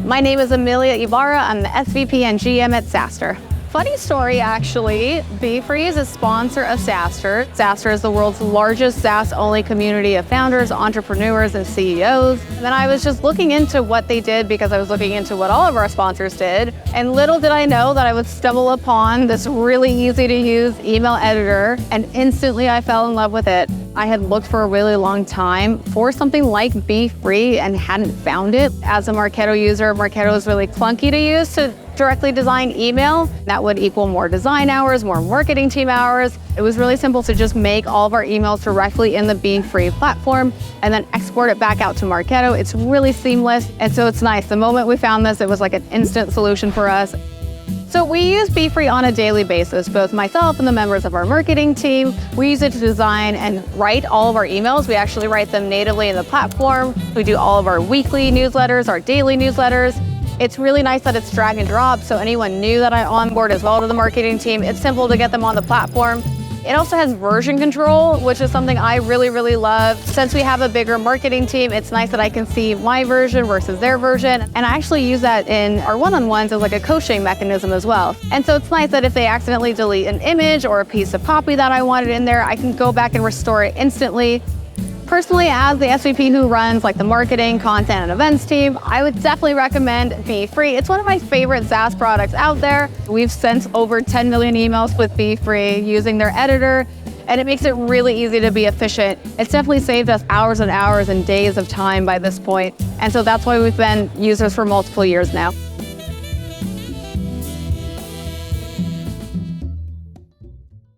My name is Amelia Ibarra. I'm the SVP and GM at SaaStr. Funny story, actually. Beefree is a sponsor of SaaStr. SaaStr is the world's largest SaaS-only community of founders, entrepreneurs, and CEOs. And then I was just looking into what they did because I was looking into what all of our sponsors did. And little did I know that I would stumble upon this really easy-to-use email editor, and instantly I fell in love with it. I had looked for a really long time for something like Beefree and hadn't found it. As a Marketo user, Marketo is really clunky to use to directly design email. That would equal more design hours, more marketing team hours. It was really simple to just make all of our emails directly in the Beefree platform and then export it back out to Marketo. It's really seamless, and so it's nice. The moment we found this, it was like an instant solution for us. So we use Beefree on a daily basis, both myself and the members of our marketing team. We use it to design and write all of our emails. We actually write them natively in the platform. We do all of our weekly newsletters, our daily newsletters. It's really nice that it's drag and drop, so anyone new that I onboard as well to the marketing team, it's simple to get them on the platform. It also has version control, which is something I really love. Since we have a bigger marketing team, it's nice that I can see my version versus their version. And I actually use that in our one-on-ones as like a coaching mechanism as well. And so it's nice that if they accidentally delete an image or a piece of copy that I wanted in there, I can go back and restore it instantly. Personally, as the SVP who runs like the marketing, content, and events team, I would definitely recommend Beefree. It's one of my favorite SaaS products out there. We've sent over 10 million emails with Beefree using their editor, and it makes it really easy to be efficient. It's definitely saved us hours and hours and days of time by this point. And so that's why we've been users for multiple years now.